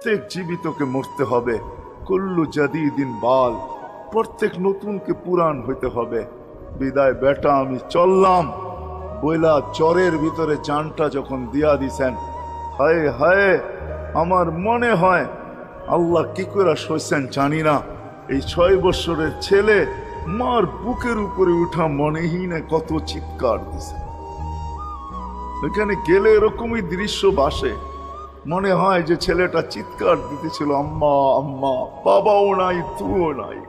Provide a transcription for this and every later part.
প্রত্যেক জীবিতকে মরতে হবে। কুল্লু জাদিদিন বাল, প্রত্যেক নতুনকে পুরান হইতে হবে। বিদায় বেটা, আমি চললাম বইলা জ্বরের ভিতরে জানটা যখন দিয়া দিছেন, হায় হায়, আমার মনে হয় আল্লাহ কি করে সইছেন জানি না। এই 6 বছরের ছেলে মার বুকের উপরে উঠা মনেই না কত চিৎকার দিছে। এখানে গেলে এরকমই দৃশ্য ভাসে, মনে হয় যে ছেলেটা চিৎকার দিতেছিল, আম্মা আম্মা, বাবাও নাই, তুও নাই,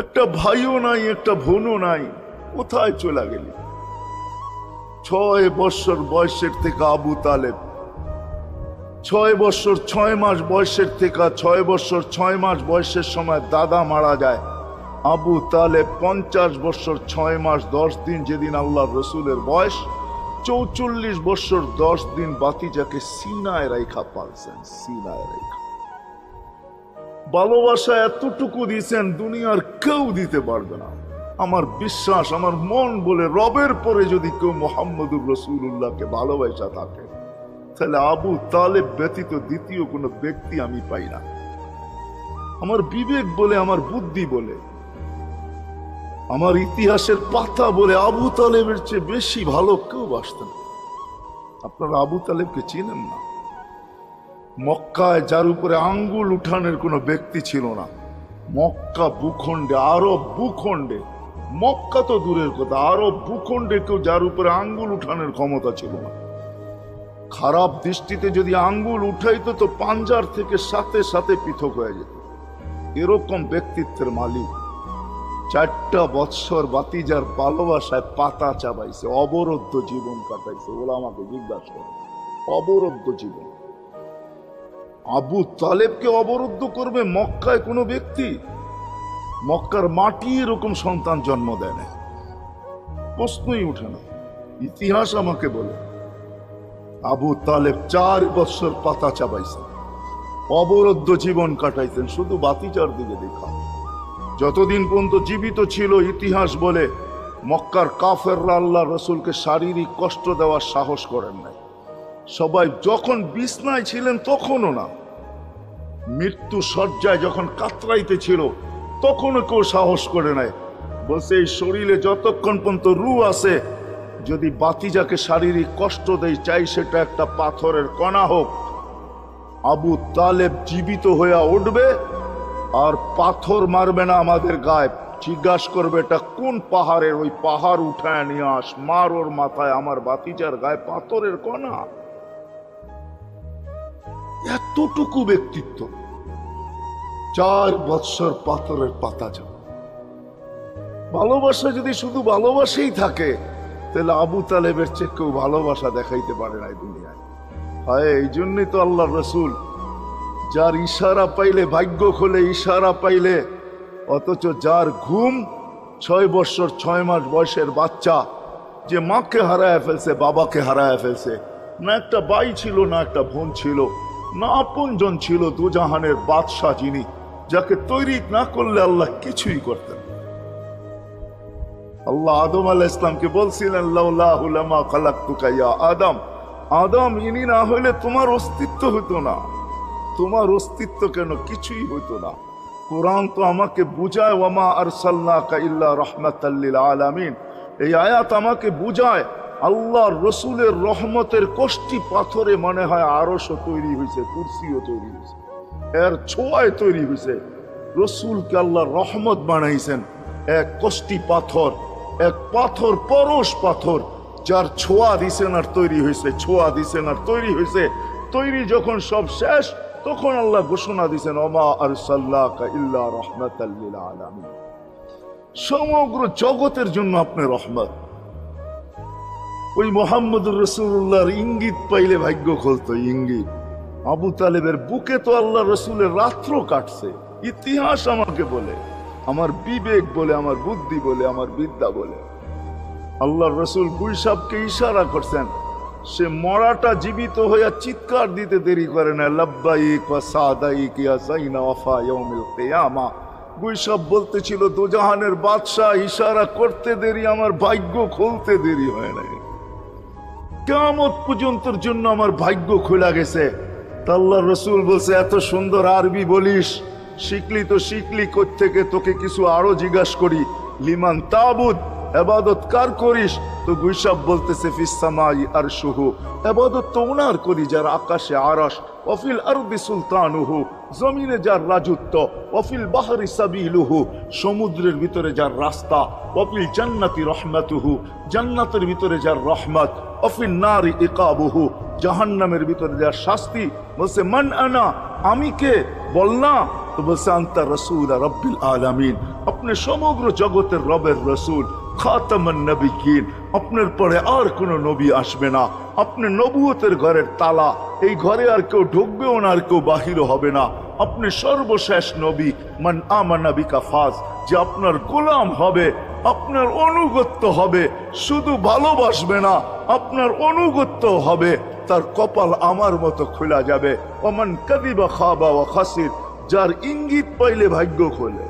একটা ভাইও নাই, একটা বোনও নাই, কোথায় চলে গেলি? 6 বছর বয়সের থেকে আবু তালেব, 6 বছর 6 মাস বয়সের থেকে, 6 বছর 6 মাস বয়সের সময় দাদা মারা যায়। আবু তালেব 50 বছর 6 মাস 10 দিন, যেদিন আল্লাহ রসুলের বয়স 44 বছর 10 দিন, বাতিজাকে সিনায় রাইখা পালছেন, সিনায় রাইখা। ভালোবাসা এতটুকু দিয়েছেন দুনিয়ার কেউ দিতে পারবে না। আমার বিশ্বাস, আমার মন বলে, রবের পরে যদি কেউ মুহাম্মদুর রাসূলুল্লাহকে ভালোবাসা থাকে, তাহলে আবু তালেব ব্যতীত দ্বিতীয় কোনো ব্যক্তি আমি পাই না। আমার বিবেক বলে, আমার বুদ্ধি বলে, আমার ইতিহাসের পাতা বলে, আবু তালেবের চেয়ে বেশি ভালো কেউ বাসতেন। আপনারা আবু তালেবকে চিনেন না। মক্কায় যার উপরে আঙ্গুল উঠানের কোনো ব্যক্তি ছিল না। মক্কা ভূখণ্ডে, আরব ভূখণ্ডে, মক্কা তো দূরের কথা, আরব ভূখণ্ডে কেউ যার উপরে আঙ্গুল উঠানের ক্ষমতা ছিল না। খারাপ দৃষ্টিতে যদি আঙ্গুল উঠাইতো তো পাঞ্জার থেকে সাথে সাথে পৃথক হয়ে যেত। এরকম ব্যক্তিত্বের মালিক। 4টা বৎসর বাতিজার ভালোবাসায় পাতা চাবাইছে, অবরুদ্ধ জীবন কাটাইছে। ওলামাকে জিজ্ঞাসা করে, অবরুদ্ধ জীবন। আবু তালেবকে অবরুদ্ধ করবে মক্কায় কোনো ব্যক্তি? মক্কার মাটি এরকম সন্তান জন্ম দেয় না, প্রশ্নই উঠে না। ইতিহাস আমাকে বলে আবু তালেব 4 বছর পাতা চাবাইছে, অবরুদ্ধ জীবন কাটাইছেন। শুধু বাতিজার দিকে দেখা, যতদিন পর্যন্ত জীবিত ছিল, ইতিহাস বলে মক্কার কাফেররা আল্লাহ রসুলকে শারীরিক কষ্ট দেওয়ার সাহস করেন নাই। সবাই যখন বিছনায় ছিলেন তখনও না, মৃত্যু শয্যায় যখন কাতরাইতে ছিল তখনও কেউ সাহস করে নাই। বলছে এই শরীরে যতক্ষণ পর্যন্ত রূহ আছে, যদি বাতিজাকে শারীরিক কষ্ট দেয়, চাই সেটা একটা পাথরের কণা হোক, আবু তালেব জীবিত হইয়া উঠবে আর পাথর মারবে না আমাদের গায়ে। জিজ্ঞাসা করবে এটা কোন পাহাড়ের, ওই পাহাড় উঠায় নিয়ে আস, মার ওর মাথায়, আমার বাতিজার গায়ে পাথরের কণা। এতটুকু ব্যক্তিত্ব। 4 বৎসর পাথরের পাতা যাব। ভালোবাসা যদি শুধু ভালোবাসাই থাকে, তাহলে আবু তালেবের চেয়ে কেউ ভালোবাসা দেখাইতে পারে না দুনিয়ায়। হায়, এই জন্যই তো আল্লাহ রসুল, যার ইশারা পাইলে ভাগ্য খোলে, ইশারা পাইলে, অথচ যার ঘুম 6 বছর 6 মাস বয়সের বাচ্চা, যে মাকে হারায় ফেলছে, বাবাকে হারায় ফেলছে, না একটা ভাই ছিল, না একটা বোন ছিল, না আপনজন ছিল, দুজাহানের বাদশাহ যিনি, যাকে তৈরি না করলে আল্লাহ কিছুই করতেন। আল্লাহ আদম আলাইহিস ইসলামকে বলছিলেন, লাউলাহু লামা খালাকতুকা ইয়া আদম, আদম ইনি না হইলে তোমার অস্তিত্ব হতো না। তোমার অস্তিত্ব কেন, কিছুই হইতো না। কোরআন তো আমাকে বুঝায়, ওয়ামা আরসালনাকা ইল্লা রাহমাতাল লিল আলামিন। এই আয়াত আমাকে বুঝায় আল্লাহর রসুলের রহমতের কষ্টি পাথরে মনে হয় আরশও তৈরি হয়েছে, কুরসিও তৈরি হয়েছে, এর ছোঁয়ায় তৈরি হয়েছে। রসুলকে আল্লাহ রহমত বানাইছেন, এক কষ্টি পাথর, এক পাথর, পরশ পাথর, যার ছোঁয়া দিছেন আর তৈরি হয়েছে, ছোঁয়া দিছেন আর তৈরি হয়েছে। তৈরি যখন সব শেষ, তখন আল্লাহ ঘোষণা দিছেন, ওমা আরসালনাকা ইল্লা রাহমাতাল লিল আলামিন। সমগ্র জগতের জন্য আপনি রহমত। ওই মুহাম্মদুর রাসূলুল্লাহর ইঙ্গিত পাইলে ভাগ্য খুলতো, ইঙ্গিত। আবু তালেবের বুকে তো আল্লাহ রসুলের রাত্র কাটছে। ইতিহাস আমাকে বলে, আমার বিবেক বলে, আমার বুদ্ধি বলে, আমার বিদ্যা বলে, আল্লাহ রসুল গুলশাবকে ইশারা করছেন, সে মরাটা জীবিত হইয়া চিৎকার দিতে দেরি করে না, লাব্বাইক ওয়া সাদাইক ইয়া যাইনা ওয়াফা ইয়াউমিল কিয়ামা। গুলশাব বলতেছিল, দুজাহানের বাদশাহ ইশারা করতে দেরি, আমার ভাগ্য খুলতে দেরি হয় না। কিয়ামত পর্যন্তর জন্য আমার ভাগ্য খোলা গেছে। তা আল্লাহ রসুল বলছে এত সুন্দর আরবি বলিস, শিখলি তো শিখলি কোত্থেকে, তোকে কিছু আরো জিজ্ঞাসা করি। লিমান তাবুদ, এবাদত কার করিস? তো গুইসাব বলতেছে ফিসসামাই আরশুহু, এবাদত তো ওনার করি যার আকাশে আরশ, ওয়াফিল আরদি সুলতানুহু, জমিনে যার রাজত্ব, ওয়াফিল বাহরি সাবিলুহু, সমুদ্রের ভিতরে যার রাস্তা, ওয়াফিল জান্নাতি রহমাতুহু, জান্নাতের ভিতরে যার রহমত, ওয়াফিল নারি ইকাবুহু, জাহান্নামের ভিতরে যার শাস্তি। বলছে মান আনা, আমি কে? বল না। তো বলছে আনতা রাসূল রাব্বিল আলামিন, আপনি সমগ্র জগতের রবের রসুল, খাতামান নবিয়্যিন, আপনার পরে আর কোন নবী আসবে না, আপনি নবুয়তের ঘরের তালা, এই ঘরে আর কেউ ঢুকবেও না, আর কেউ বাহির হবে না, আপনি সর্বশেষ নবী। মান আমানা বিকা ফাজ, যে আপনার গোলাম হবে, আপনার অনুগত্য হবে, শুধু ভালোবাসবে না, আপনার অনুগত্য হবে, তার কপাল আমার মতো খোলা যাবে। ওমান কাযিবা খাবা ওয়া খাসির, যার ইঙ্গিত পাইলে ভাগ্য খোলে।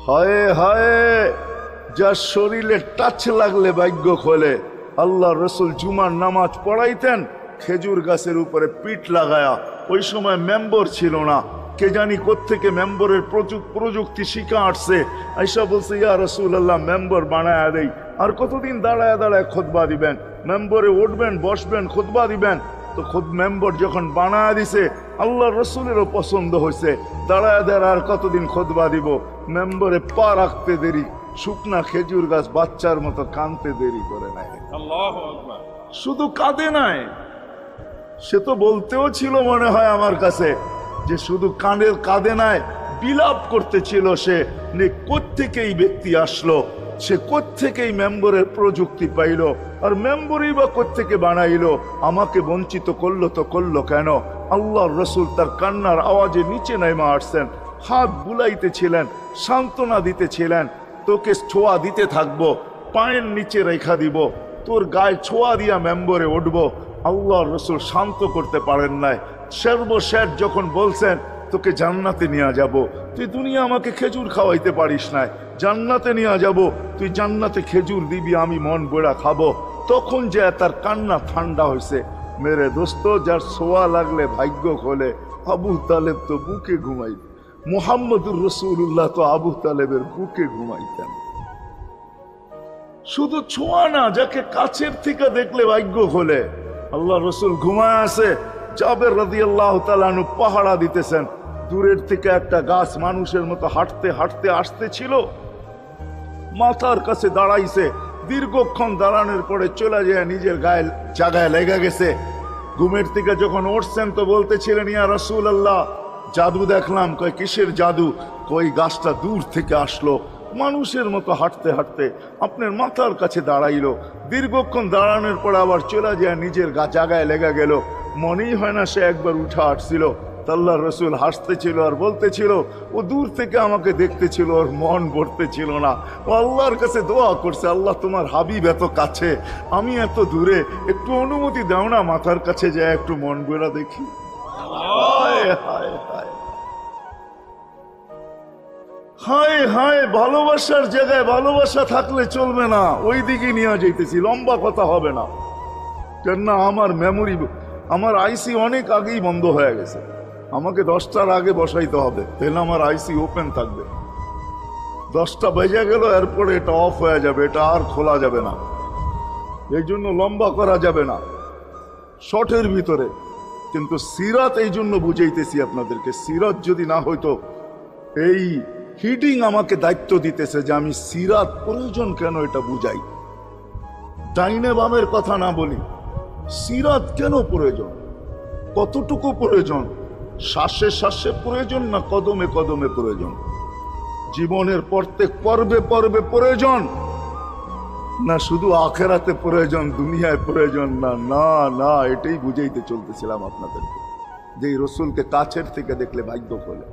হায় হায়, যার শরীরে টাচ লাগলে ভাগ্য খোলে। আল্লাহ রসুল জুমার নামাজ পড়াইতেন খেজুর গাছের উপরে পিঠ লাগায়া। ওই সময় মেম্বর ছিল না, কে জানি কোত্থেকে মেম্বরের প্রযুক্তি শিখা আসছে। আইসা বলছে ইয়া রাসূলুল্লাহ, মেম্বর বানায়া দেই। আর কতদিন দাঁড়ায় দাঁড়ায় খুতবা দিবেন? মেম্বরে উঠবেন, বসবেন, খুতবা দিবেন। তো খুদ মেম্বর যখন বানায়া দিছে, আল্লাহ রসুলেরও পছন্দ হয়েছে, দাঁড়ায় দাঁড়ায় আর কতদিন খুতবা দিব? মেম্বরে পা রাখতে দেরি, শুকনা খেজুর গাছ বাচ্চার মতো কাঁদতে দেরি করে নাই। শুধু কাঁদে নাই, সে তো বলতেও ছিল মনে হয় আমার কাছে যে শুধু কাঁদে নাই, বিলাপ করতেছিল সে, কোত্থেকে এই ব্যক্তি আসলো, সে কোত্থেকেই মেম্বরের প্রযুক্তি পাইল, আর মেম্বরই বা কোত্থেকে বানাইলো, আমাকে বঞ্চিত করলো তো করলো কেন? আল্লাহর রসুল তার কান্নার আওয়াজে নিচে নেমে আসছেন, হাত বুলাইতেছিলেন, সান্ত্বনা দিতেছিলেন, তোকে ছোঁয়া দিতে থাকবো, পায়ের নিচে রেখা দিব, তোর গায়ে ছোঁয়া দিয়া মেম্বরে উঠবো। আল্লাহর রসুল শান্ত করতে পারেন নাই। সর্বশেষ যখন বলছেন তোকে জান্নাতে নিয়ে যাব, তুই দুনিয়া আমাকে খেজুর খাওয়াইতে পারিস না, জান্নাতে নিয়ে যাব, তুই জান্নাতে খেজুর দিবি, আমি মন বড়া খাবো, তখন যে তার কান্না ঠান্ডা হয়েছে। মেরে দোস্ত, যার ছোঁয়া লাগলে ভাগ্য খোলে। আবু তালেব তো বুকে ঘুমাইতেন, মুহাম্মদুর রাসূলুল্লাহ তো আবু তালেবের বুকে ঘুমাইতেন। শুধু ছোঁয়া না, যাকে কাছের থেকে দেখলে ভাগ্য খোলে। আল্লাহ রসুল ঘুমায় আছে, জাবের রাদিয়াল্লাহু তাআলা আনহু পাহারা দিতেছেন। দূরের থেকে একটা গাছ মানুষের মতো হাঁটতে হাঁটতে আসতেছিল, মাথার কাছে দাঁড়াইছে, দীর্ঘক্ষণ দাঁড়ানোর পরে চলে যায় নিজের গায়ে জায়গায় লেগে গেছে। ঘুমের থেকে যখন উঠছেন তো বলতেছিলেন ইয়া রাসূলুল্লাহ, জাদু দেখলাম। কয় কিসের জাদু? কই গাছটা দূর থেকে আসলো, মানুষের মতো হাঁটতে হাঁটতে আপনার মাথার কাছে দাঁড়াইলো, দীর্ঘক্ষণ দাঁড়ানোর পর আবার চলে যায় নিজের জায়গায় লেগে গেল, মনেই হয় না সে একবার উঠে আসছিল। আল্লাহ রসুল হাসতেছিল আর বলতেছিল ও দূর থেকে আমাকে দেখতেছিল, ওর মন ভরতেছিল না, ও আল্লাহর কাছে দোয়া করছে, আল্লাহ তোমার হাবিব এত কাছে, আমি এত দূরে, একটু অনুমতি দাও না মাথার কাছে যায় একটু মন ভরা দেখি। হায় হায় হায় হায় হায়, ভালোবাসার জায়গায় ভালোবাসা থাকলে চলবে না, ওই দিকে নিয়ে যাইতেছি, লম্বা কথা হবে না। কেননা আমার মেমোরি, আমার আইসি অনেক আগেই বন্ধ হয়ে গেছে, আমাকে 10টার আগে বসাইতে হবে, তাহলে আমার আইসি ওপেন থাকবে। 10টা বেজে গেল, এরপরে এটা অফ হয়ে যাবে, এটা আর খোলা যাবে না। এই জন্য লম্বা করা যাবে না, শর্টের ভিতরে। কিন্তু সিরাত এই জন্য বুঝাইতেছি আপনাদেরকে, সিরাত যদি না হইতো, এই হিডিং আমাকে দায়িত্ব দিতেছে যে আমি সিরাত প্রয়োজন কেন এটা বুঝাই, ডাইনে বামের কথা না বলি, সিরাত কেন প্রয়োজন, কতটুকু প্রয়োজন, শ্বাসে শ্বাসে প্রয়োজন না কদমে কদমে প্রয়োজন, জীবনের প্রত্যেক পর্বে পর্বে প্রয়োজন না শুধু আখেরাতে প্রয়োজন, দুনিয়ায় প্রয়োজন না? না না, এটাই বুঝাইতে চলতেছিলাম আপনাদেরকে যে রসুলকে কাছের থেকে দেখলে ভাগ্য খোলে,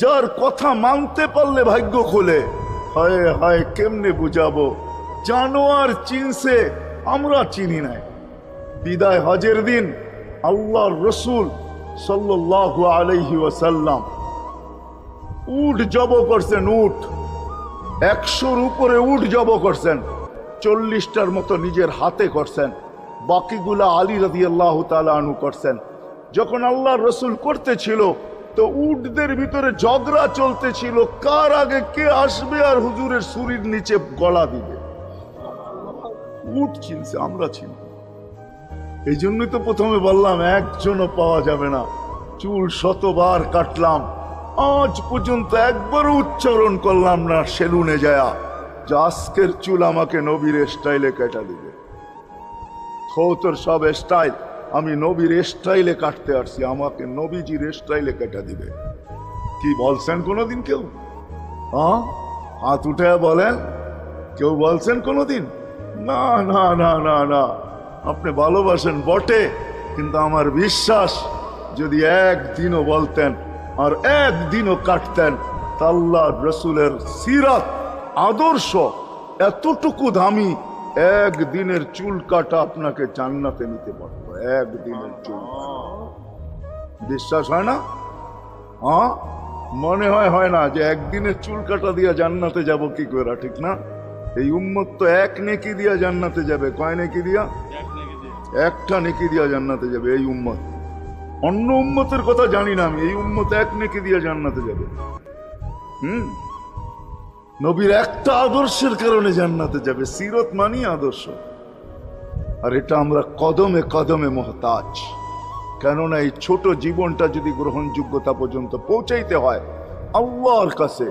যার কথা মানতে পারলে ভাগ্য খোলে। হায় হায়, কেমনে বুঝাবো? জানোয়ার চিনছে, আমরা চিনি নাই। বিদায় হজের দিন আল্লাহর রসুল সাল্লাল্লাহু আলাইহি ওয়াসাল্লাম উট জব করছেন, উট 100-র উপরে উট জব করছেন, 40টার মতো নিজের হাতে করছেন। বাকিগুলা আলী রাদিয়াল্লাহু তাআলা আনহু করছেন। যখন আল্লাহর রাসূল করতেছিল তো উটদের ভিতরে ঝগড়া চলতেছিল, কার আগে কে আসবে আর হুজুরের ছুরির নিচে গলা দিবে। উট চিনছে, আমরা চিনি। এই জন্যই তো প্রথমে বললাম একজনও পাওয়া যাবে না। চুল শতবার কাটলাম, আজ পর্যন্ত একবারও উচ্চারণ করলাম না সেলুনে যায়া যে আজকের চুল আমাকে নবীর স্টাইলে কেটে দিবে। তোর সব স্টাইল, আমি নবীর স্টাইলে কাটতে আসছি, আমাকে নবীজির স্টাইলে কেটে দিবে। কি বলছেন কোনোদিন কেউ? হ্যাঁ, হাত উঠে বলেন, কেউ বলছেন কোনোদিন? না না না না না। আপনি ভালোবাসেন বটে, কিন্তু আমার বিশ্বাস যদি একদিনও বলতেন আর একদিনও কাটতেন, তা আল্লাহ রসুলের সিরাত আদর্শ এতটুকু দামি, একদিনের চুল কাটা আপনাকে জান্নাতে নিতে পারতো। একদিনের চুল বিশ্বাস হয় না? হ্যাঁ, মনে হয় না যে একদিনের চুল কাটা দিয়ে জান্নাতে যাব কি করে, ঠিক না? এই উম্মত তো এক নেকি দিয়া জান্নাতে যাবে। কয় নেকি দিয়া? একটা নেকি দিয়া জান্নাতে যাবে এই উম্মত। অন্য উম্মতের কথা জানি না আমি, এই উম্মত এক নেকি দিয়া জান্নাতে যাবে। নবীর একটা আদর্শের কারণে জান্নাতে যাবে। সিরত মানি আদর্শ, আর এটা আমরা কদমে কদমে মুহতাজ। কেননা এই ছোট জীবনটা যদি গ্রহণযোগ্যতা পর্যন্ত পৌঁছাইতে হয় আল্লাহর কাছে,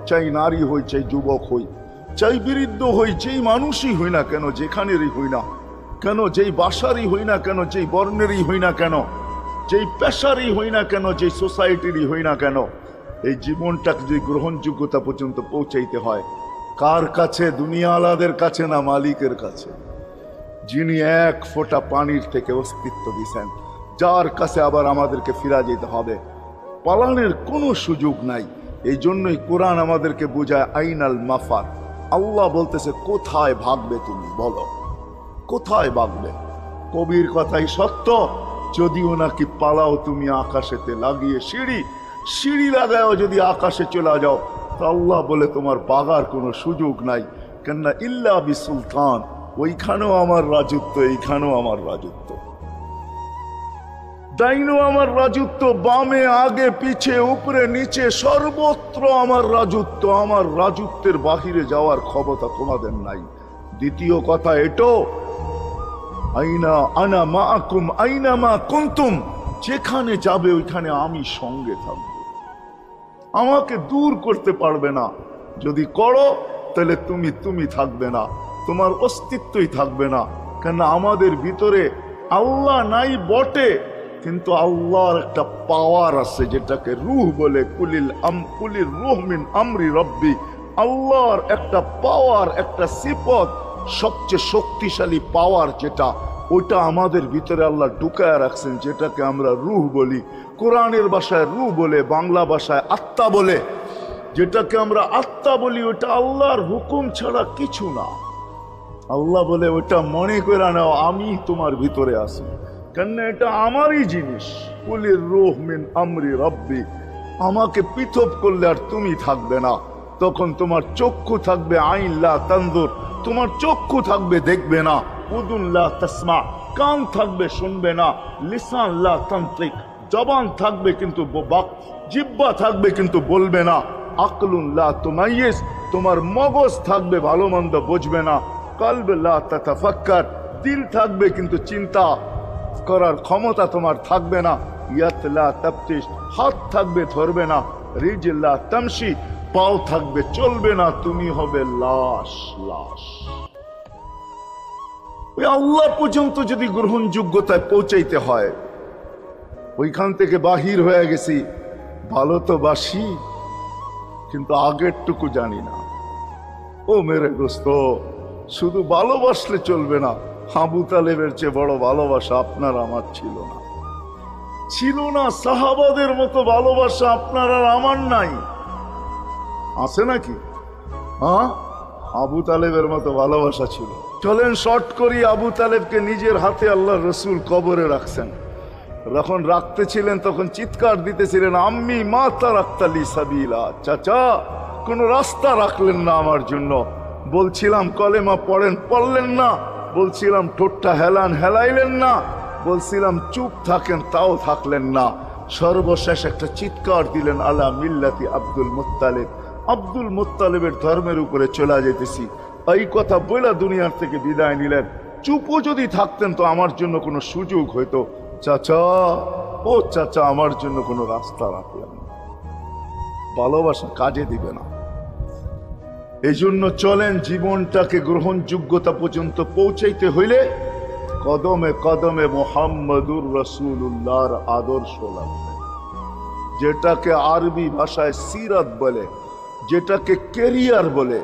চাই নারী হই, চাই যুবক হই, চাই বৃদ্ধ হই, যেই মানুষই হই না কেন, যেখানেরই হই না কেন, যেই বাসারই হই না কেন, যেই বর্ণেরই হই না কেন, যেই পেশারই হই না কেন, যেই সোসাইটিরই হই না কেন, এই জীবনটাকে যদি গ্রহণযোগ্যতা পর্যন্ত পৌঁছাইতে হয় কার কাছে? দুনিয়া আলাদের কাছে না, মালিকের কাছে, যিনি এক ফোঁটা পানির থেকে অস্তিত্ব দিয়েছেন, যার কাছে আবার আমাদেরকে ফিরা যেতে হবে। পালানের কোনো সুযোগ নাই। এই জন্যই কোরআন আমাদেরকে বোঝায় আইনাল মাফার। আল্লাহ বলতেছে কোথায় ভাগবে তুমি, বলো কোথায় ভাগবে? কবির কথাই সত্য, যদিও নাকি পালাও তুমি আকাশেতে লাগিয়ে সিঁড়ি, সিঁড়ি লাগাও যদি আকাশে চলে যাও, তা আল্লাহ বলে তোমার বাগার কোনো সুযোগ নাই। কেননা ইল্লা বি সুলতান, ওইখানেও আমার রাজত্ব, এইখানেও আমার রাজত্ব, ডাইনো আমার রাজত্ব, বামে আগে পিছে উপরে নিচে সর্বত্র আমার রাজত্ব। আমার রাজত্বের বাহিরে যাওয়ার ক্ষমতা তোমাদের নাই। দ্বিতীয় কথা এটো, আইনা আনা মাআকুম আইনা মা কুনতুম, যেখানে যাবে ওইখানে আমি সঙ্গে থাকবো, আমাকে দূর করতে পারবে না। যদি করো তাহলে তুমি থাকবে না, তোমার অস্তিত্বই থাকবে না। কেন আমাদের ভিতরে আল্লাহ নাই বটে, কিন্তু আল্লাহর একটা পাওয়ার আছে যেটাকে রূহ বলে। কুলির রূহ মিন আমরি রব্বি, আল্লাহর একটা পাওয়ার, একটা সিফত, সবচেয়ে শক্তিশালী পাওয়ার যেটা, ওটা আমাদের ভিতরে আল্লাহ ঢুকায় রাখছেন, যেটাকে আমরা রূহ বলি। কোরআনের ভাষায় রূহ বলে, বাংলা ভাষায় আত্মা বলে। যেটাকে আমরা আত্মা বলি ওটা আল্লাহর হুকুম ছাড়া কিছু না। আল্লাহ বলে ওটা মনে করে নাও আমি তোমার ভিতরে আছি, কেন এটা আমারই জিনিস। কুলির রূহ মিন আমরি রব্বি, আমাকে পৃথক করলে আর তুমি থাকবে না। তখন তোমার চক্ষু থাকবে আইন লা তানজুর, তোমার চক্ষু থাকবে দেখবে না। উদুন লা তাসমা, কান থাকবে শুনবে না। লিসান লা তানতিক, জবান থাকবে কিন্তু জিহ্বা থাকবে কিন্তু বলবে না। আকলুন লা তুমাইয়িজ, তোমার মগজ থাকবে ভালো মন্দ বুঝবে না। কলব লা তাতাফাক্কার, দিল থাকবে কিন্তু চিন্তা করার ক্ষমতা তোমার থাকবে না। ইয়াত লা তাফতিশ, হাত থাকবে ধরবে না। রিজল লা তামশি, পাও থাকবে চলবে না। তুমি হবে লাশ। লাশ ওই আল্লাহ পর্যন্ত যদি গ্রহণযোগ্যতায় পৌঁছাইতে হয়, ওইখান থেকে বাহির হয়ে গেছি। ভালো তো বাসি, কিন্তু আগেরটুকু জানি না। ও মেরে দোস্ত, শুধু ভালোবাসলে চলবে না। আবু তালেবের চেয়ে বড় ভালোবাসা আপনার আমার ছিল না, ছিল না। সাহাবাদের মতো ভালোবাসা আপনার আর আমার নাই, আছে নাকি? হ্যাঁ, আবু তালেবের মতো ভালোবাসা ছিল। চলেন শর্ট করি। আবু তালেবকে নিজের হাতে আল্লাহ রসুল কবরে রাখছেন। যখন রাখতেছিলেন তখন চিৎকার দিতেছিলেন, আম্মি মা তারাক্তালি সাবিলা, চাচা কোন রাস্তা রাখলেন না আমার জন্য। বলছিলাম কলেমা পড়েন, পড়লেন না। বলছিলাম ঠোঁটটা হেলান, হেলাইলেন না। বলছিলাম চুপ থাকেন, তাও থাকলেন না। সর্বশেষ একটা চিৎকার দিলেন, আলা মিল্লাতি আব্দুল মুত্তালিব, আব্দুল মুত্তালিবের ধর্মের উপরে চলে যেতেছি। এই কথা বলে দুনিয়ার থেকে বিদায় নিলেন। চুপও যদি থাকতেন তো আমার জন্য কোনো সুযোগ হইতো। চাচা, ও চাচা, আমার জন্য কোনো রাস্তা রাখলেন না। ভালোবাসা কাজে দিবে না। এই জন্য চলেন, জীবনটাকে গ্রহণযোগ্যতা পর্যন্ত পৌঁছাইতে হইলে কদমে কদমে মুহাম্মদুর রাসূলুল্লাহর আদর্শ লাগবে, যেটাকে আরবি ভাষায় সিরাত বলে, যেটাকে কেরিয়ার বলে।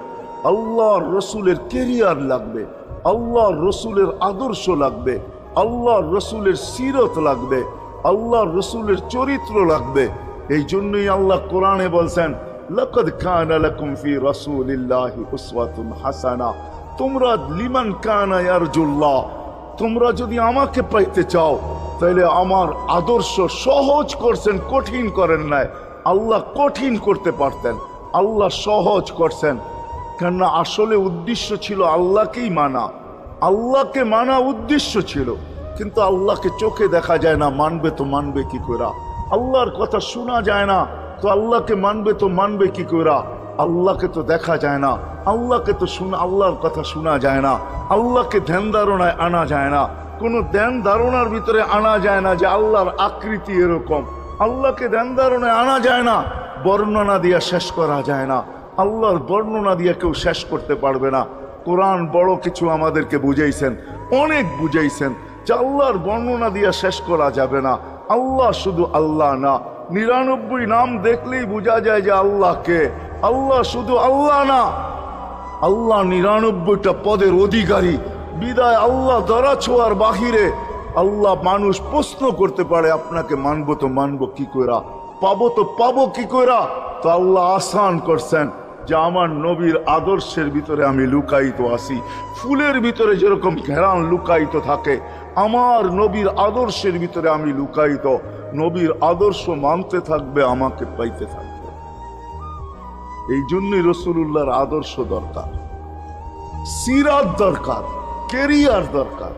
আল্লাহর রসুলের কেরিয়ার লাগবে, আল্লাহর রসুলের আদর্শ লাগবে, আল্লাহর রসুলের সিরত লাগবে, আল্লাহর রসুলের চরিত্র লাগবে। এই জন্যই আল্লাহ কোরআনে বলছেন, লাকাদ কানা লাকুম ফি রাসূলিল্লাহি উসওয়াতুন হাসানা। তোমরা লিমান কানা ইয়ারজুল্লাহ, তোমরা যদি আমাকে পাইতে চাও তাহলে আমার আদর্শ সহজ করছেন, কঠিন করেন নাই। আল্লাহ কঠিন করতে পারতেন, আল্লাহ সহজ করছেন। কেননা আসলে উদ্দেশ্য ছিল আল্লাহকেই মানা, আল্লাহকে মানা উদ্দেশ্য ছিল। কিন্তু আল্লাহকে চোখে দেখা যায় না, মানবে তো মানবে কি করে? আল্লাহর কথা শোনা যায় না, তো আল্লাহকে মানবে তো মানবে কি করে? আল্লাহকে তো দেখা যায় না, আল্লাহকে তো আল্লাহর কথা শোনা যায় না, আল্লাহকে ধ্যান ধারণায় আনা যায় না, কোনো ধ্যান ধারণার ভিতরে আনা যায় না যে আল্লাহর আকৃতি এরকম। আল্লাহকে ধ্যান ধারণায় আনা যায় না, বর্ণনা দিয়া শেষ করা যায় না। আল্লাহর বর্ণনা দিয়ে কেউ শেষ করতে পারবে না। কোরআন বড় কিছু আমাদেরকে বুঝাইছেন, অনেক বুঝাইছেন যে আল্লাহর বর্ণনা দিয়ে শেষ করা যাবে না। আল্লাহ শুধু আল্লাহ না, 99 নাম দেখলেই বোঝা যায় যে আল্লাহকে। আল্লাহ শুধু আল্লাহ না, আল্লাহ 99টা পদের অধিকারী। বিদায় আল্লাহ ধরা ছোঁয়ার বাহিরে আল্লাহ মানুষ প্রশ্ন করতে পারে, আপনাকে মানবো তো মানবো কি কইরা, পাবো তো পাবো কি কইরা? তো আল্লাহ আসান করছেন যে আমার নবীর আদর্শের ভিতরে আমি লুকায়িত আছি। ফুলের ভিতরে যেরকম ঘেরান লুকায়িত থাকে, আমার নবীর আদর্শের ভিতরে আমি লুকায়িত। নবীর আদর্শ মানতে থাকবে, আমাকে পাইতে থাকবে। এই জন্যই রাসূলুল্লাহর আদর্শ দরকার, সিরাত দরকার, কেরিয়ার দরকার।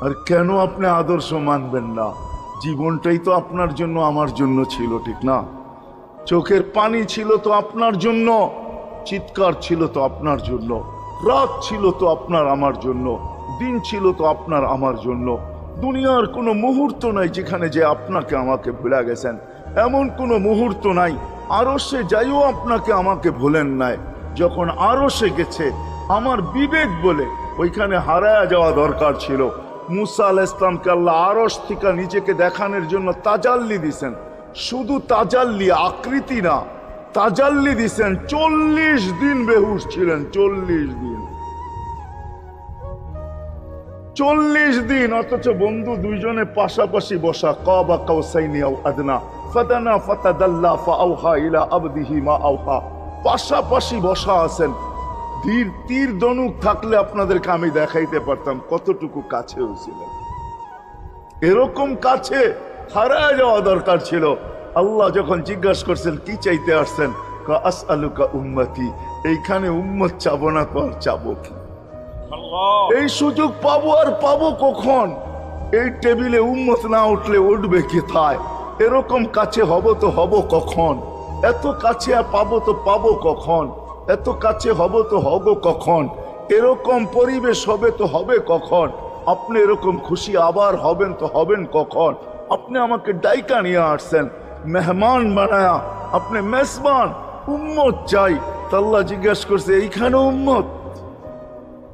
আর কেন আপনি আদর্শ মানবেন না? জীবনটাই তো আপনার জন্য আমার জন্য ছিল, ঠিক না? চোখের পানি ছিল তো আপনার জন্য, চিৎকার ছিল তো আপনার জন্য, রাত ছিল তো আপনার আমার জন্য, দিন ছিল তো আপনার আমার জন্য। দুনিয়ার কোনো মুহূর্ত নাই যেখানে যে আপনাকে আমাকে ভুলে গেছেন, এমন কোনো মুহূর্ত নাই। আরশে যাইও আপনাকে আমাকে ভুলেন নাই। যখন আরশে গেছে আমার বিবেক বলে, ওইখানে হারায়া যাওয়া দরকার ছিল। মুসা আলাইহিস সালামকে আল্লাহ আরশ থেকে নিজেকে দেখানোর জন্য তাজাল্লি দিছেন। শুধু তাজাল্লি, আকৃতি না, তাজাল্লি দিছেন। 40 দিন বেহুশ ছিলেন, 40 দিন, 40 দিন। অথচ বন্ধু দুইজনে পাশাপাশি বসা, কাবা কাউসাইনি আও আদনা ফাদানা ফাতাদাল্লা ফাআওহা ইলা আবদিহি মা আওহা। পাশাপাশি বসা আছেন। তীর ধনুক থাকলে আপনাদেরকে আমি দেখাইতে পারতাম কতটুকু কাছে হয়েছিলেন। এরকম কাছে হারায় যাওয়া দরকার ছিল। আল্লাহ যখন জিজ্ঞাসা করছেন কি চাইতে আসছেন, আসআলুকা উম্মতি, এইখানে উম্মত চাবো না তো আর চাবো কি? এই সুযোগ পাবো আর পাবো কখন? এই টেবিলে উম্মত না উঠলে উঠবে কোথায়? এরকম কাছে হব তো হব কখন? এত কাছে পাবো তো পাবো কখন? এত কাছে হব তো হব কখন? এরকম পরিবেশ হবে তো হবে কখন? আপনি এরকম খুশি আবার হবেন তো হবেন কখন? আপনি আমাকে ডাইকা নিয়ে আসছেন, মেহমান বানায়া, আপনি মেজবান, উম্মত চাই। আল্লাহ জিজ্ঞাসা করছে এইখানে উম্মত?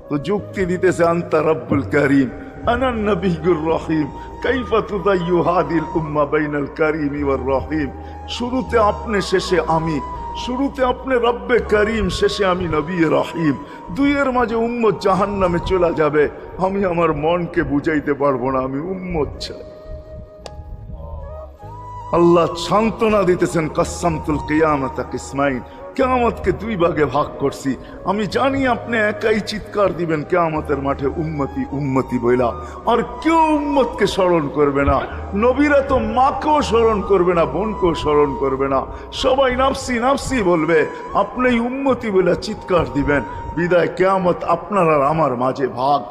তো যুক্তি দিতেছে, আনতা রব্বুল করিম আনান নবিয়্যুর রহিম কাইফা তুদাইয়ু হাদিল উম্মাহ বাইনাল কারীমি ওয়ার রহিম। শুরুতে আপনি, শেষে আমি। শুরুতে আপনি রব্বে করিম, শেষে আমি নবী রহিম। দুইয়ের মাঝে উম্মত জাহান্নামে চলে যাবে। আমি আমার মনকে বুঝাইতে পারবো না, আমি উম্মত চাই। আল্লাহ সান্ত্বনা দিতেছেন, কাসসামতুল কিয়ামাতা কিসমাইন, কিয়ামতকে 2 ভাগে ভাগ করছি। আমি জানি আপনি একাই চিৎকার দিবেন কিয়ামতের মাঠে, উম্মতি উম্মতি বইলা। আর কেউ উম্মতকে স্মরণ করবে না। নবীরা তো মাকেও স্মরণ করবে না, বোনকেও স্মরণ করবে না। সবাই নাফসি নাফসি বলবে, আপনি উম্মতি বইলা চিৎকার দিবেন। বিদায় কিয়ামত আপনার আর আমার মাঝে ভাগ।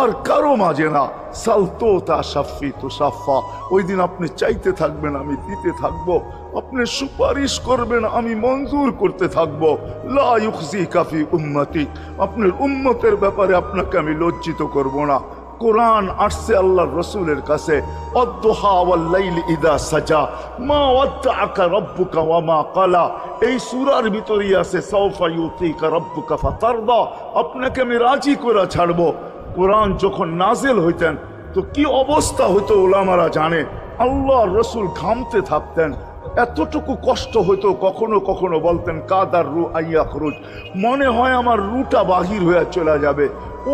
আর কারো মাঝে না। সালতোতা শাফি তো সাফা, ওই দিন আপনি চাইতে থাকবেন, আমি দিতে থাকবো। আপনি সুপারিশ করবেন, আমি মঞ্জুর করতে থাকবো। লা ইউখজিকা ফি উম্মতি, আপনার উম্মতের ব্যাপারে আপনাকে আমি লজ্জিত করব না। কোরআন আসছে আল্লাহর রাসূলের কাছে, আদ-দুহা ওয়াল লাইল ইযা সাজা মা ওয়াদ্দাআকা রাব্বুকা ওয়া মা ক্বালা। এই সূরার ভিতরেই আছে সাওফা ইউতিকা রাব্বুকা ফাতারদা, আপনাকে আমি রাজি করে ছাড়বো। কোরআন যখন নাজিল হইতেন তো কি অবস্থা হইতো উলামারা জানে। আল্লাহর রাসূল ঘামতে থাকতেন, এতটুকু কষ্ট হইতো, কখনো কখনো বলতেন কাদার রু আইয়াখরুজ, মনে হয় আমার রুটা বাহির হয়ে চলে যাবে।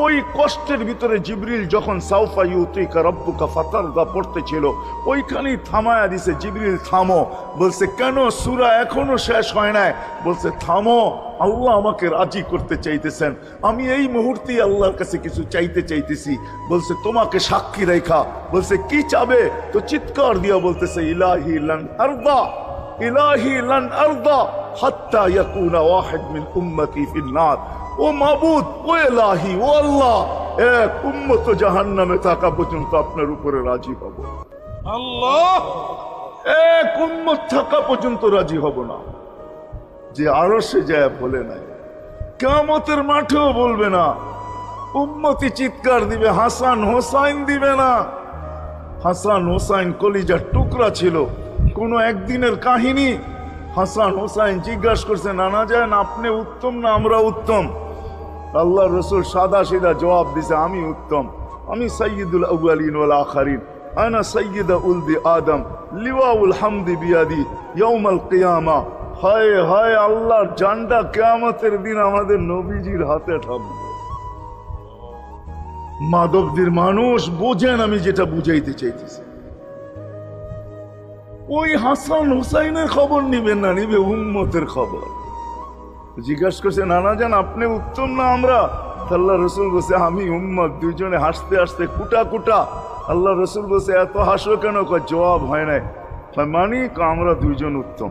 ওই কষ্টের ভিতরে জিবরিল যখন সাওফা ইউতিকা রাব্বুকা ফাতারদা পড়তেছিল, ওইখানেই থামায়া দিছে, জিবরিল থামো। বলছে কেন, সূরা এখনো শেষ হয় নাই। বলছে থামো, আল্লাহ আমাকে রাজি করতে চাইতেছেন, আমি এই মুহূর্তেই আল্লাহর কাছে কিছু চাইতে চাইতেছি। বলছে তোমাকে সাক্ষী রেখা। বলছে কি চাবে? তো চিৎকার দিয়া বলতেছে ইলাহি লান আরদা, ইলাহি লান আরদা হাত্তা ইয়াকুনা ওয়াহিদ মিন উম্মতি ফিন নার। ও মাবুদ, ও ইলাহি, ও আল্লাহ, এক উম্মত জাহান্নামে থাকা পর্যন্ত আপনার উপরে রাজি হব। আল্লাহ, এক উম্মত থাকা পর্যন্ত রাজি হব না। যে আরশে যায় বলে নাই, কিয়ামতের মাঠেও বলবে না। উম্মতি চিৎকার দিবে, হাসান হোসাইন দিবে না। হাসান হোসাইন কলিজার টুকরা ছিল, কোনো একদিনের কাহিনী। হাসান হোসাইন জিজ্ঞাসা করছে, নানা যান আপনি উত্তম না আমরা উত্তম? আল্লাহ রসুল সাদা সিধা জবাব দিছে, আমি উত্তম, আমি সাইয়্যিদুল আউয়ালিন ওয়াল আখিরিন, আনা সাইয়্যিদু উলদি আদম, লিওয়াউল হামদি বিয়াদি ইয়াউমাল কিয়ামা। হায় হায়, আল্লাহর জান্ডা কিয়ামতের দিন আমাদের নবীজির হাতে থাকবে। মাধবদীর মানুষ বোঝেন আমি যেটা বুঝাইতে চাইতেছি। ওই হাসান হুসাইনের খবর নিবেন না, নিবে উম্মতের খবর। জিজ্ঞাসা করছে, নানা যান আপনি উত্তম না আমরা? আল্লাহ রসুল বলছে আমি উম্মত। দুইজনে হাসতে হাসতে কুটা কুটা। আল্লাহ রসুল বলছে এত হাসো কেন? জবাব হয় নাই। মানি আমরা দুইজন উত্তম।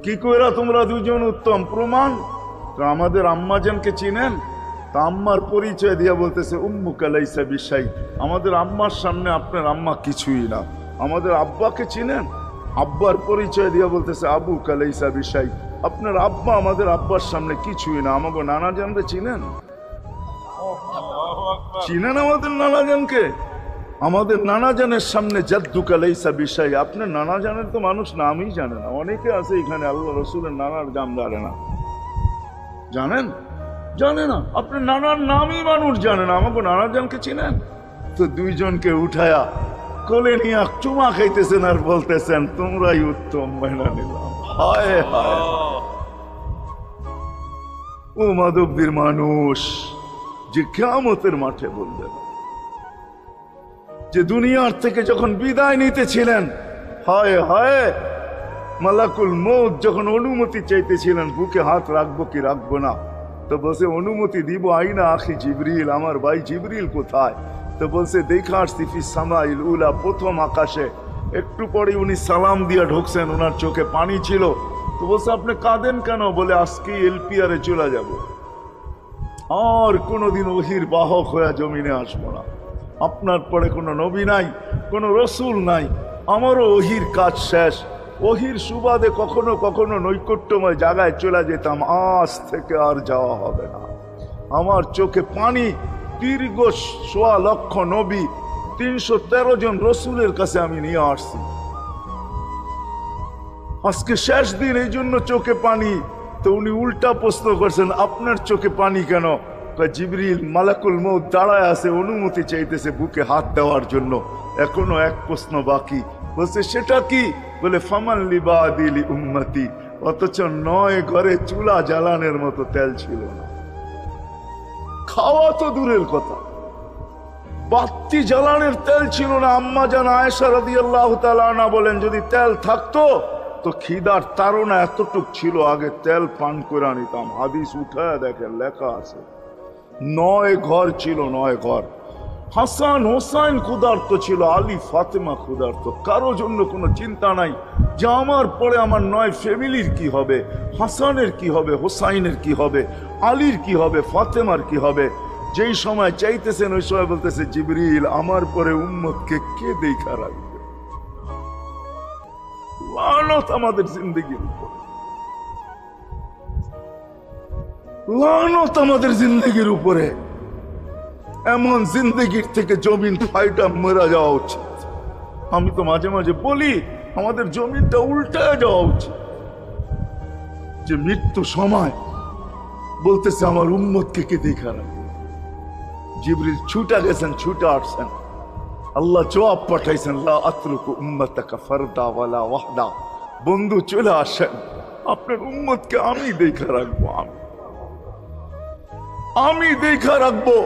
কি কইরা তোমরা দুইজন উত্তম? প্রমাণ। আমাদের আম্মাজানকে চিনেন? তা আম্মার পরিচয় দিয়া বলতেছে উম্মুকা লাইসা বিশাই, আমাদের আম্মার সামনে আপনার আম্মা কিছুই না। আমাদের আব্বাকে চিনেন? আব্বার পরিচয় দিয়া বলতেছে আবুকা লাইসা বিশাই, আপনার আব্বা আমাদের আব্বার সামনে কিছুই না। আমাকে নানাজানকে চিনেন? চিনেন আমাদের নানাজানকে? আমাদের নানাজানের সামনে জাদ্দুকা লাইসা বিশাই, আপনার নানাজানের তো মানুষ নামই জানে না। অনেকে আছে এখানে আল্লাহ রসুলের নানার দাম জানে না। জানেন? জানে না। আপনার নানার নামই মানুষ জানে না। আমাকে নানাজানকে চিনেন? তো দুইজনকে উঠায়া কোলে নিয়ে চুমা খাইতেছেন আর বলতেছেন তোমরাই উত্তম, মেনে নিলাম। হায় হায়, ও মাধবদীর মানুষ যে কিয়ামতের মাঠে বললেন, যে দুনিয়ার থেকে যখন বিদায় নিতেছিলেন, হায় হায়, মালাকুল মউত যখন অনুমতি চাইতেছিলেন বুকে হাত রাখবো কি রাখবো না, তো বলছে অনুমতি দিব, আইনা আখি জিবরিল, আমার ভাই জিবরিল কোথায়? তো বলছে দেখা আসছি ফি সামাইল উলা, প্রথম আকাশে। একটু পরে উনি সালাম দিয়া ঢুকছেন, ওনার চোখে পানি ছিল। তো বলছে আপনি কাঁদেন কেন? বলে আজকে এলপিআরে চলে যাব, আর কোনোদিন ওহির বাহক হয়ে জমিনে আসবো না। আপনার পরে কোনো নবী নাই, কোনো রসুল নাই, আমারও ওহির কাজ শেষ। ওহির সুবাদে কখনো কখনো নৈকট্যময় জায়গায় চলে যেতাম, আজ থেকে আর যাওয়া হবে না। আমার চোখে পানি। দীর্ঘ ১.৫ লক্ষ নবী, ৩১৩ জন রসুলের কাছে আমি নিয়ে আসছি। আজকে শেষ দিন, এই জন্য চোখে পানি। তো উনি উল্টা প্রশ্ন করছেন, আপনার চোখে পানি কেন? জিবরিল মালাকুল মউত দাঁড়ায় আছে, অনুমতি চাইতেছে বুকে হাত দেওয়ার জন্য। এখনো এক প্রশ্ন বাকি। বলছে সেটা কি? বলে ফামান লিবাদিলি উম্মতি। অথচ ৯ ঘরে চুলা জ্বালানোর মতো তেল ছিল না। খাওয়া তো দূরের কথা, বাতি জ্বালানোর তেল ছিল না। আম্মা জান আয়েশা রাদিয়াল্লাহু তাআলা আনহা বলেন, যদি তেল থাকতো তো খিদার তাড়না এতটুক ছিল, আগে তেল পান করে নিতাম। হাদিস উঠায় দেখেন, লেখা আছে ৯ ঘর ছিল, ৯ ঘর। হাসান হোসাইন ক্ষুধার্ত ছিল, আলী ফাতেমা ক্ষুধার্ত। কারো জন্য কোনো চিন্তা নাই যে আমার পরে আমার ৯ ফ্যামিলির কি হবে, হাসানের কি হবে, হোসাইনের কি হবে, আলীর কি হবে, ফাতেমার কি হবে। যেই সময় চাইতেছেন ওই সময় বলতেছে জিবরিল আমার পরে উম্মতকে কে দেখা রাখবে। লানত আমাদের জিন্দগির উপর, লানত আমাদের জিন্দগির উপরে। এমন জিন্দগির থেকে জমিন ফাইটা মরা যাওয়া উচিত। আমি তো মাঝে মাঝে বলি আমাদের জমিনটা উল্টায় যাওয়া উচিত, যে মৃত্যু সময় বলতেছে আমার উম্মতকে কে দেখা রাখবে। জিবরিল ছুটা গেছেন, ছুটা আসছেন, আল্লাহ জবাব পাঠাইছেন লা আতরুকু উম্মাতাকা ফারদা ওয়ালা ওয়াহদা। বন্ধু চলে আসেন, আপনার উম্মতকে আমি দেখা রাখবো, আমি দেখা রাখবো।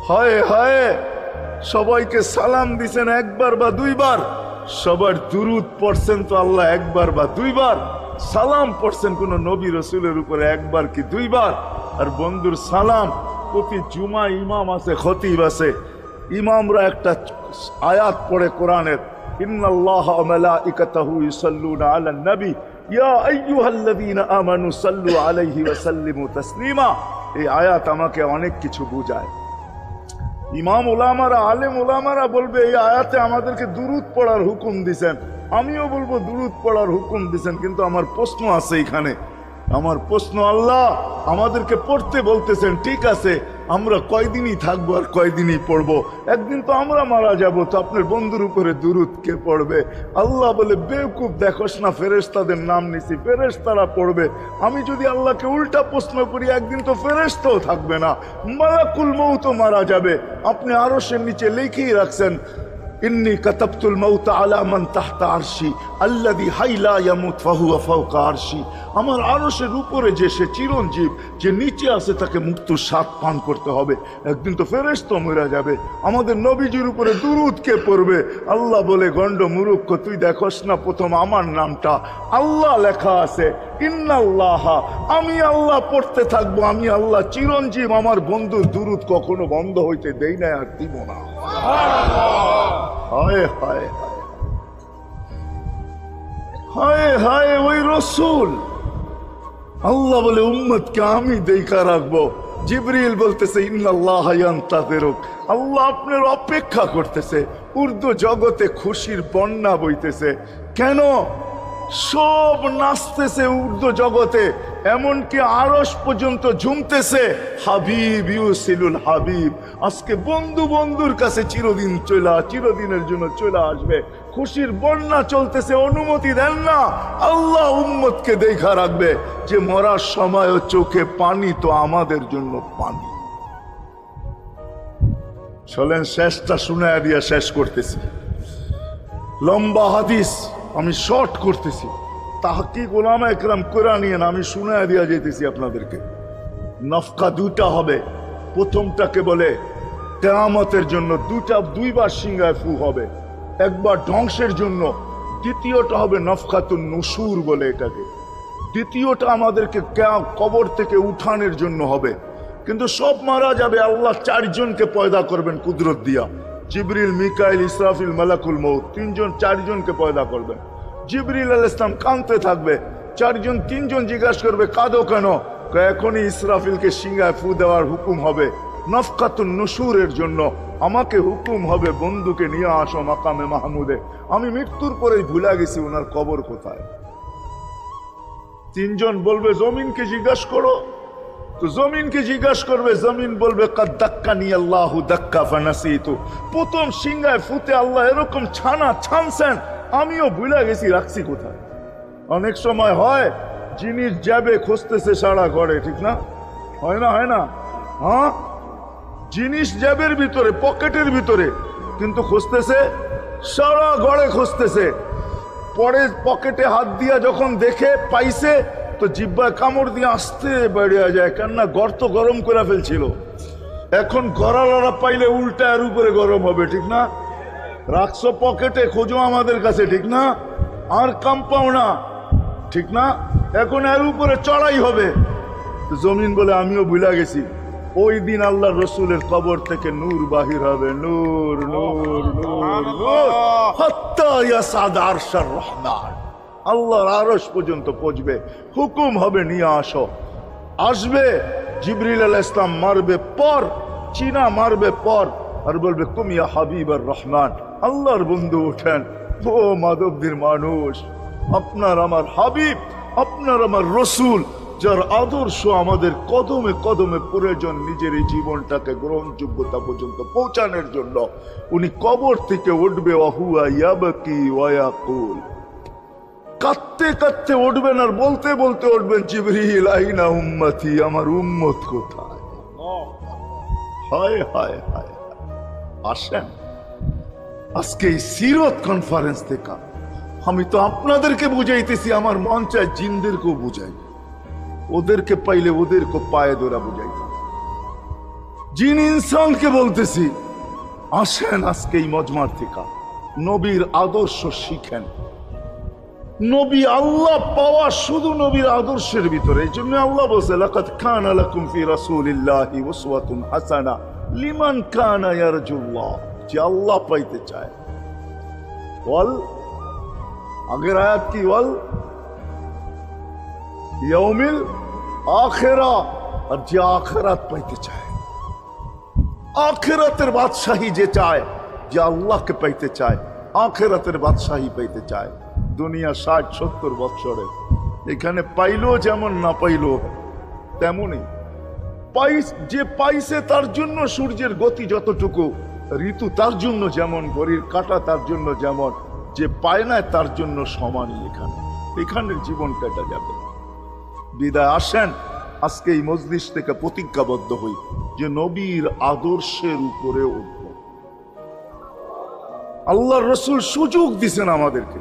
হায় হায়, সবাইকে সালাম দিছেন একবার বা দুইবার, সবার দুরুদ পড়ছেন তো আল্লাহ একবার বা দুইবার, সালাম পড়ছেন কোন নবী রসুলের উপরে একবার কি দুইবার। আর বন্ধুর সালাম প্রতি জুমা ইমাম আছে, খতিব আছে, ইমামরা একটা আয়াত পড়ে কোরআনের, ইন্নাল্লাহা ওয়া মালাইকাতাহু ইউসাল্লুনা আলান নবী ইয়া আইয়ুহাল্লাযীনা আমানু সাল্লু আলাইহি ওয়া সাল্লিমু তাসলিমা। এই আয়াত আমাকে অনেক কিছু বুঝায়। ইমাম ওলামারা, আলেম ওলামারা বলবে এই আয়াতে আমাদেরকে দুরুদ পড়ার হুকুম দিছেন, আমিও বলবো দুরুদ পড়ার হুকুম দিছেন, কিন্তু আমার প্রশ্ন আছে এখানে। আমার প্রশ্ন, আল্লাহ আমাদেরকে পড়তে বলতেছেন, ঠিক আছে, আমরা কয়দিনই থাকবো আর কয়দিনই পড়বো, একদিন তো আমরা মারা যাব, তো আপনার বন্ধুর উপরে দুরুদ কে পড়বে? আল্লাহ বলে বেওকুফ, দেখোস না ফেরেশতাদের নাম নিছি, ফেরেশতারা পড়বে। আমি যদি আল্লাহকে উল্টা প্রশ্ন করি, একদিন তো ফেরেশতাও থাকবে না, মালাকুল মউতও মারা যাবে। আপনি আরশের নিচে লিখেই রাখছেন, ইন্নী কাতাবতুল মাউত আলা মান তাহতা আরশি আল্লাযী হাইলা ইয়ামুত ফাহুয়া ফাওকা আরশি। আমার আরশের উপরে যে সে চিরঞ্জীব, যে নিচে আছে তাকে মৃত্যুর স্বাদ পান করতে হবে, একদিন তো ফেরেশতা মরে যাবে। আমাদের নবীজির উপরে দুরূদ কে পড়বে? আল্লাহ বলে, গন্ড মূর্খ, তুই দেখোস না প্রথম আমার নামটা আল্লাহ লেখা আছে, ইন্নাল্লাহা, আমি আল্লাহ পড়তে থাকবো, আমি আল্লাহ চিরঞ্জীব, আমার বন্ধুর দুরূদ কখনো বন্ধ হইতে দেই না আর দিব না। হায় হায় হায় হায়, ওই রসুল। আল্লাহ বলে উম্মতকে আমি দেখা রাখবো। জিবরিল বলতেছে ইন্নাল্লাহা ইয়ান্তাযিরুক, আল্লাহ আপনার অপেক্ষা করতেছে। উর্দু জগতে খুশির বন্যা বইতেছে। কেন? সব নাচতেছে উর্দু জগতে, এমনকি আরশ পর্যন্ত ঝুমতেছে। হাবিব ইউসিলুল হাবিব, আজকে বন্ধু বন্ধুর কাছে চিরদিনের জন্য চলে আসবে। খুশির বন্যা চলতেছে, অনুমতি দেন না। আল্লাহ উম্মতকে দেখা রাখবে, যে মরার সময়ও চোখে পানি তো আমাদের জন্য পানি। চলেন শেষটা শুনায়া দিয়া শেষ করতেছি। লম্বা হাদিস, আমি শর্ট করতেছি। তাহকিক উলামা একরাম করে নিয়েন, আমি শুনায়া দিয়া যেতেছি আপনাদেরকে। নফকা দুইটা হবে। প্রথমটাকে বলে কিয়ামতের জন্য, দুইবার সিংহায় ফু হবে, একবার ধ্বংসের জন্য, দ্বিতীয়টা হবে নফকাতুন নুশুর বলে এটাকে। দ্বিতীয়টা আমাদেরকে কবর থেকে উঠানোর জন্য হবে। কিন্তু সব মারা যাবে, আল্লাহ চারজনকে পয়দা করবেন কুদরত দিয়া। জিবরিল, মিকাইল, ইসরাফিল, মালাকুল মউত, চারজনকে পয়দা করবেন। জিবরিল আলাইহিস সালাম কাঁদতে থাকবে, তিনজন জিজ্ঞাসা করবে কাঁদো কেন? এখনই ইসরাফিলকে সিংহায় ফু দেওয়ার হুকুম হবে নফকাতুন নুশুরের জন্য। আমাকে হুকুম হবে বন্ধুকে নিয়ে আসো মাকামে মাহমুদে। আমি মৃত্যুর পরেই ভুলে গেছি ওনার কবর কোথায়। তিনজন বলবে জমিনকে জিজ্ঞাসা করো, তো জমিনকে জিজ্ঞাসা করবে, জমিন বলবে কাদ দাক্কানি আল্লাহু দাক্কা ফানাসিতু। প্রথম সিংহায় ফুতে আল্লাহ এরকম ছানছেন, আমিও ভুলে গেছি রাখছি কোথায়। অনেক সময় হয় জিনিস যাবে খুঁজতেছে সারা ঘরে, ঠিক না? হয় না? হয় না? হ্যাঁ, জিনিস জ্যাবের ভিতরে, পকেটের ভিতরে, কিন্তু খুঁজতেছে সারা ঘরে খুঁজতেছে। পরে পকেটে হাত দিয়া যখন দেখে পাইছে, তো জিব্বায় কামড় দিয়ে আসতে বেরিয়ে যায়, কেননা গর্ত গরম করে ফেলছিল। এখন গড়ালড়া পাইলে উল্টা এর উপরে গরম হবে, ঠিক না? রাখছো পকেটে, খোঁজো আমাদের কাছে, ঠিক না? আর কাম পাও না, ঠিক না? এখন এর উপরে চড়াই হবে। জমিন বলে আমিও ভুলে গেছি। ওই দিন আল্লাহ রসুলের কবর থেকে নূর বাহির হবে, নূর নূর নূর নূর, হাত্তা ইয়াসাদ আরশার রহমান, আল্লাহর আরশ পর্যন্ত পৌঁছবে। হুকুম হবে নিয়ে আসো। আসবে, জিবরিল আলাইহিস সালাম মারবে পর, চীনা মারবে পর, আর বলবে কুম ইয়া হাবিবার রহমান, আল্লাহর বন্ধু ওঠেন। ও মাধবদের মানুষ, আপনার আমার হাবিব, আপনার আমার রসুল, যার আদর্শ আমাদের কদমে কদমে প্রয়োজন নিজের এই জীবনটাকে গ্রহণযোগ্যতা পর্যন্ত পৌঁছানোর জন্য, উনি কবর থেকে উঠবে, ওয়াহুয়া ইয়াবকি ওয়া ইয়াকুল, কাঁদতে কাঁদতে উঠবেন আর বলতে বলতে উঠবেন, জিবরিল আইনা উম্মতি, আমার উম্মত কোথায়? হায় হায় হায়। আসেন আজকে এই সিরত কনফারেন্স থেকে আমি তো আপনাদেরকে বুঝাইতেছি, আমার মন চায় জিনদেরকেও বুঝাই, ওদেরকে পাইলে ওদেরকে পায়ে ধরা বুঝাইতাম। জিন ইনসানকে বলতেছি, আসেন আজকে এই মজমার থেকে নবীর আদর্শ শিখেন। নবী আল্লাহ পাওয়া শুধু নবীর আদর্শের ভিতরে। এই জন্য আল্লাহ বলছে, লাকাদ কানা লাকুম ফি রাসূলিল্লাহি উসওয়াতুন হাসানাহ লিমান কানা ইয়ারজুল্লাহ, যে আল্লাহ পাইতে চায়। ওয়াল আগের আয়াত কি? ওয়াল ইয়াউমিল আখিরা, আর যে আখিরাত পাইতে চায়, আখিরাতের বাদশাহী যে চায়, যে আল্লাহকে পাইতে চায়, আখিরাতের বাদশাহী পাইতে চায়। দুনিয়া 60-70 বছরে এখানে পাইলো যেমন, না পাইলো তেমনই। যে পাইছে তার জন্য সূর্যের গতি যতটুকু, ঋতু তার জন্য যেমন, ঘড়ির কাঁটা তার জন্য যেমন, যে পায় না তার জন্য সমানই। এখানের জীবন কেটে যাবে। বিদায় আসেন আজকে এই মজলিস থেকে প্রতিজ্ঞাবদ্ধ হই যে নবীর আদর্শের উপরে উঠব। আল্লাহর রাসূল সুযোগ দিছেন আমাদেরকে।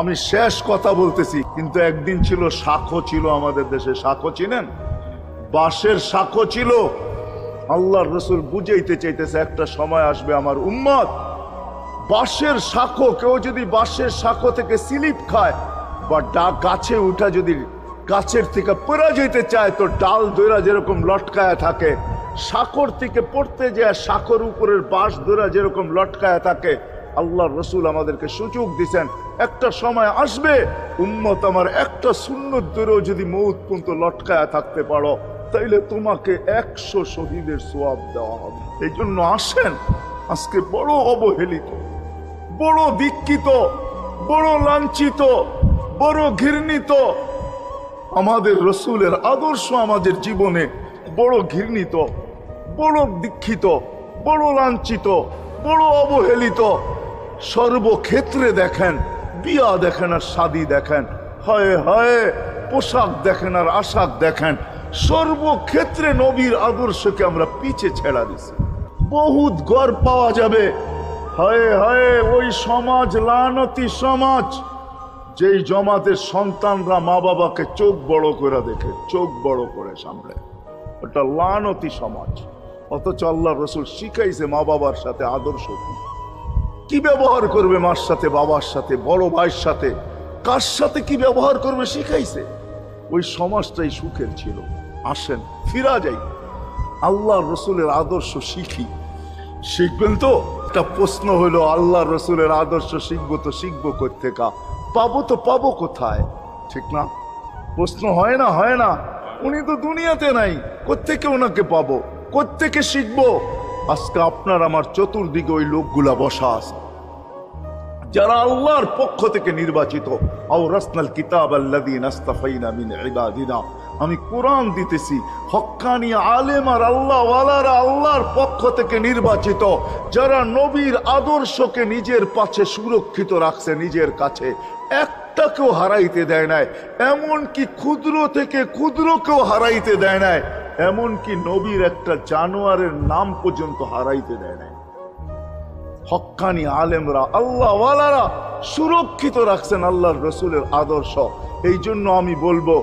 আমি শেষ কথা বলতেছি, কিন্তু একদিন ছিল শাখো, ছিল আমাদের দেশে শাখো, চিনেন? বাঁশের শাখো ছিল। আল্লাহর রাসূল বুঝাইতে চাইতেছে, একটা সময় আসবে আমার উম্মত বাঁশের শাখো, কেউ যদি বাঁশের শাখো থেকে স্লিপ খায় বা গাছে উঠা যদি গাছের থেকে পড়ে যেতে চায়, তো ডাল দইরা যেরকম লটকায়া থাকে, শাখর থেকে পড়তে যায় শাখর উপরের বাঁশ দইরা যেরকম লটকায়া থাকে। আল্লাহর রাসূল আমাদেরকে সুযোগ দিছেন, একটা সময় আসবে উম্মত আমার একটা সুন্নত ধরেও যদি মউত পর্যন্ত লটকায়া থাকতে পারো, তাইলে তোমাকে 100 শহীদের সওয়াব দেওয়া হবে। এই জন্য আসেন আজকে বড় অবহেলিত, বড় দীক্ষিত, বড় লাঞ্ছিত, বড় ঘৃণিত আমাদের রাসূলের আদর্শ আমাদের জীবনে, বড় ঘৃণিত, বড় দীক্ষিত, বড় লাঞ্ছিত, বড় অবহেলিত। সর্বক্ষেত্রে দেখেন, বিয়া দেখেন আর শাদী দেখেন, হায় হায় পোশাক দেখেন আর আশাক দেখেন, সর্বক্ষেত্রে নবীর আদর্শকে আমরা পিছে ছেড়া দিছি। বহুত গড় পাওয়া যাবে, হায় হায় ওই সমাজ, লানতি সমাজ, যেই জমাতের সন্তানরা মা বাবাকে চোখ বড় করে দেখে, চোখ বড় করে সামনে, ওটা লানতি সমাজ। অথচ আল্লাহর রাসূল শিখাইছে মা বাবার সাথে আদর্শ কি ব্যবহার করবে, মার সাথে, বাবার সাথে, বড় ভাইয়ের সাথে, কার সাথে কি ব্যবহার করবে শিখাইছে। ওই সমাজটাই সুখের ছিল। আসেন ফিরা যাই, আল্লাহর রাসূলের আদর্শ শিখি। শিখবেন তো? একটা প্রশ্ন হলো, আল্লাহর রাসূলের আদর্শ শিখবো তো শিখবো কোত্থেকা, পাবো তো পাবো কোথায়? ঠিক না? প্রশ্ন হয় না? হয় না? উনি তো দুনিয়াতে নাই, কোত্থেকে ওনাকে পাবো, কোত্থেকে শিখবো? আজকে আপনার আমার চতুর্দিকে ওই লোকগুলা বসা আছে, যারা আল্লাহর পক্ষ থেকে নির্বাচিত। আওরাসনাল কিতাব আল্লাযীনা ইসতাফাইনা মিন ইবাদিনা, আমি কোরআন দিতেছি, হক্কানি আলেম আর আল্লাহ ওয়ালারা আল্লাহর পক্ষ থেকে নির্বাচিত, যারা নবীর আদর্শকে নিজের পাশে সুরক্ষিত রাখছে, নিজের কাছে একটাকেও হারাইতে দেয় নাই, এমনকি ক্ষুদ্র থেকে ক্ষুদ্রকেও হারাইতে দেয় নাই, এমনকি নবীর একটা জানোয়ারের নাম পর্যন্ত হারাইতে দেয় নাই। হক্কানি আলেমরা, আল্লাহ ওয়ালারা সুরক্ষিত রাখছেন আল্লাহর রাসূলের আদর্শ। এই জন্য আমি বলবো,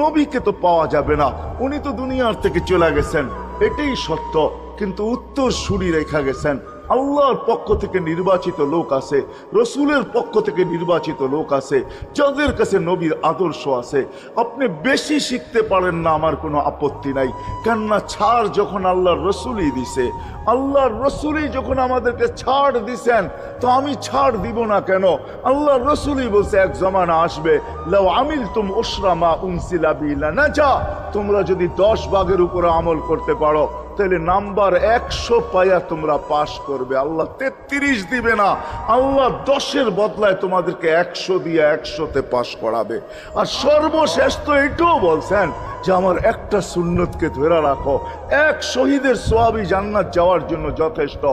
নবীকে তো পাওয়া যাবে না, উনি তো দুনিয়ার থেকে চলে গেছেন, এটাই সত্য, কিন্তু উত্তর সুরি রেখা গেছেন। আল্লাহর পক্ষ থেকে নির্বাচিত লোক আছে, রসুলের পক্ষ থেকে নির্বাচিত লোক আছে, যাদের কাছে নবীর আদর্শ আছে। আপনি বেশি শিখতে পারেন না, আমার কোনো আপত্তি নাই, কেননা ছাড় যখন আল্লাহর রসুলই দিছে, আল্লাহর রসুলই যখন আমাদেরকে ছাড় দিছেন, তো আমি ছাড় দিব না কেন? আল্লাহর রসুলই বলছে এক জমানা আসবে, লাউ আমিলতুম উশরা মা উনসিলা বি লানাজা, তোমরা যদি 10 ভাগের উপরে আমল করতে পারো তাহলে নাম্বার 100 পাইয়া তোমরা পাশ করবে। আল্লাহ 33 দিবে না, আল্লাহ 10-এর বদলায় তোমাদেরকে 100 দিয়ে 100-তে পাশ করাবে। আর সর্বশেষ তো এটাও বলছেন যে আমার একটা সুন্নতকে ধরে রাখো, এক শহীদের সোয়াবি জান্নাত যাওয়ার জন্য যথেষ্ট।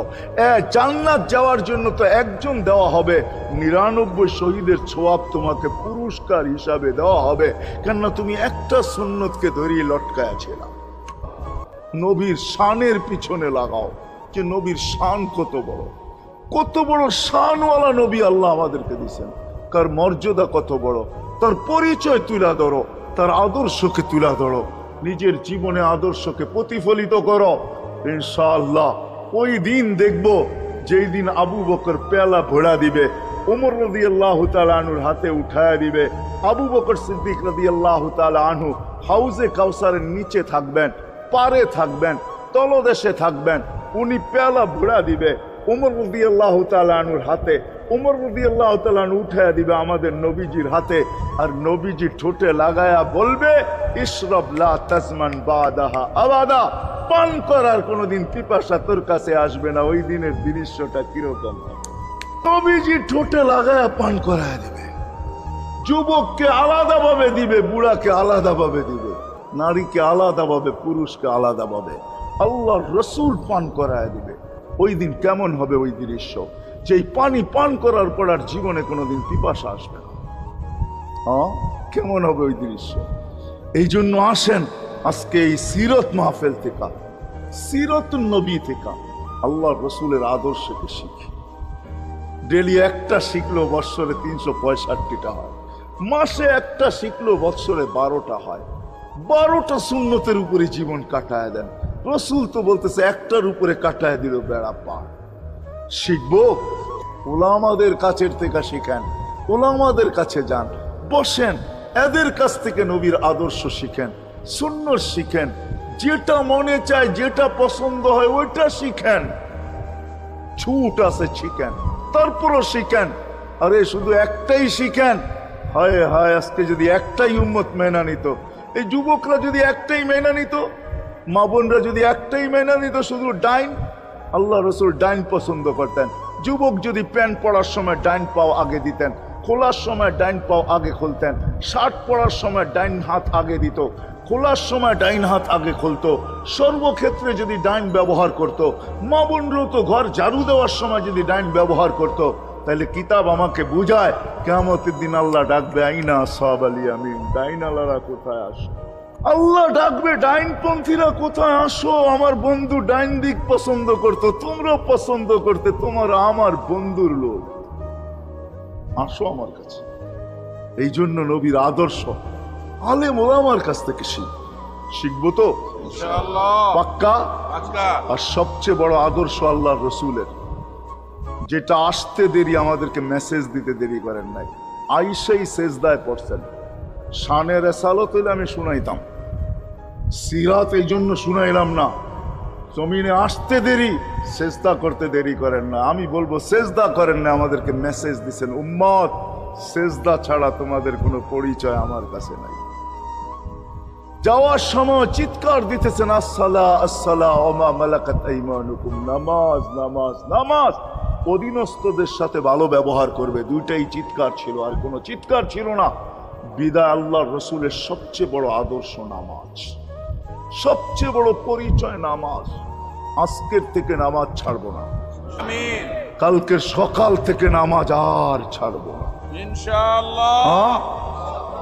জান্নাত যাওয়ার জন্য তো একজন দেওয়া হবে, 99 শহীদের সোয়াব তোমাকে পুরস্কার হিসাবে দেওয়া হবে, কেননা তুমি একটা সুন্নতকে ধরিয়ে লটকায়া ছিলা। নবীর শানের পিছনে লাগাও যে নবীর শান কত বড়, কত বড় শানওয়ালা নবী আল্লাহ আমাদেরকে দিয়েছেন, কার মর্যাদা কত বড়, তার পরিচয় তুলে ধরো, তার আদর্শকে তুলে ধরো, নিজের জীবনে আদর্শকে প্রতিফলিত করো। ইনশাআল্লাহ ওই দিন দেখবো যেই দিন আবু বকর পেয়ালা ভোড়া দিবে, ওমর রাদিয়াল্লাহু তাআলা আনহুর হাতে উঠায়া দিবে, আবু বকর সিদ্দিক রাদিয়াল্লাহু তাআলা আনহু হাউজে কাউসারের নিচে থাকবেন, পারে থাকবেন, তলদেশে থাকবেন, উনি পেয়ালা ভোড়া দিবে ওমর রাদিয়াল্লাহু তাআলা আনহুর হাতে, ওমর রাদিয়াল্লাহু তাআলা আনহু উঠায়া দিবে আমাদের নবীজির হাতে, আর নবীজি ঠোঁটে লাগায়া বলবে, ইশরাব লা তাজমান বাদাহা আবাদা, পান করার কোনোদিন পিপাসা তোর কাছে আসবে না। ওই দিনের দৃশ্যটা কিরকম? নবীজি ঠোঁটে লাগায়া পান করায়া দিবে, যুবককে আলাদাভাবে দিবে, বুড়াকে আলাদাভাবে দিবে, নারীকে আলাদাভাবে, পুরুষকে আলাদাভাবে, আল্লাহর রসুল পান করায় দিবে। ওই দিন কেমন হবে ওই দৃশ্য? যেই পানি পান করার পর আর জীবনে কোনোদিন পিপাসা আসবে না। কেমন হবে ওই দৃশ্য? এই জন্য আসেন আজকে এই সিরত মাহফিল থেকে, সিরতুন নবী থেকে আল্লাহর রসুলের আদর্শকে শিখি। ডেলি একটা শিখলো বৎসরে 365টা হয়, মাসে একটা শিখলো বৎসরে 12টা হয়। 12টা সুন্নতের উপরে জীবন কাটায় দেন। রসুল তো বলতেছে একটার উপরে কাটায় দিল বেড়া পার। শিখবো? ওলামাদের কাছের থেকে শিখেন, ওলামাদের কাছে যান, বসেন, এদের কাছ থেকে নবীর আদর্শ শিখেন, সুন্নত শিখেন, যেটা মনে চায়, যেটা পছন্দ হয় ওইটা শিখেন। ছুট আছে শিখেন, তারপরও শিখেন। আরে শুধু একটাই শিখেন, হায় হায় আজকে যদি একটাই উম্মত মেনা নিত, এই যুবকরা যদি একটাই মেনা নিত, মা বোনরা যদি একটাই মেনা নিত, শুধু ডাইন। আল্লাহ রসুল ডাইন পছন্দ করতেন। যুবক যদি প্যান্ট পরার সময় ডাইন পাও আগে দিতেন, খোলার সময় ডাইন পাও আগে খুলতেন, শার্ট পরার সময় ডাইন হাত আগে দিত, খোলার সময় ডাইন হাত আগে খুলতো, সর্বক্ষেত্রে যদি ডাইন ব্যবহার করত। মা বোনরাও তো ঘর ঝাড়ু দেওয়ার সময় যদি ডাইন ব্যবহার করত, তাহলে কিতাব আমাকে বুঝায় কিয়ামতের দিন আল্লাহ ডাকবে, আইনা আসহাব আল ইয়ামিন, ডাইন আলারা কোথায় আসো? আল্লাহ ডাকবে, ডাইনপন্থীরা কোথায় আসো? আমার বন্ধু ডাইন দিক পছন্দ করতো, তোমরা পছন্দ করতে, তোমরা আমার বন্ধুর লোক, আসো আমার কাছে। এই জন্য নবীর আদর্শ আলেম ওলামার কাছ থেকে শিখবো তো ইনশাআল্লাহ, পাক্কা। আর সবচেয়ে বড় আদর্শ আল্লাহর রসুলের, যেটা আসতে দেরি, আমাদেরকে মেসেজ দিতে দেরি করেন নাই। আইসাই সেজদায় পড়ছেন, শানের এসালত হইলে আমি শুনাইতাম, সিরাত এই জন্য শুনাইলাম না। জমিনে আসতে দেরি, সেজদা করতে দেরি করেন না। আমি বলবো সেজদা করেন না, আমাদেরকে মেসেজ দিচ্ছেন, উম্মত সেজদা ছাড়া তোমাদের কোনো পরিচয় আমার কাছে নাই। যাওয়ার সময় চিৎকার দিতেছেন, আসসালা আসসালা ওমা মালাকাত আইমানুকুম, নামাজ নামাজ নামাজ। অধীনস্থদের সাথে ভালো ব্যবহার করবে, দুইটাই চিৎকার ছিল, আর কোনো চিৎকার ছিল না। বিদায় আল্লাহর রসুলের সবচেয়ে বড় আদর্শ নামাজ, সবচেয়ে বড় পরিচয় নামাজ। আজকের থেকে নামাজ ছাড়বো না, কালকের সকাল থেকে নামাজ আর ছাড়বো না ইনশাআল্লাহ।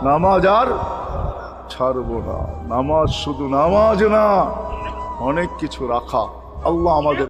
নামাজ আর ছাড়বো না। নামাজ শুধু নামাজ না, অনেক কিছু রাখা। আল্লাহ আমাদের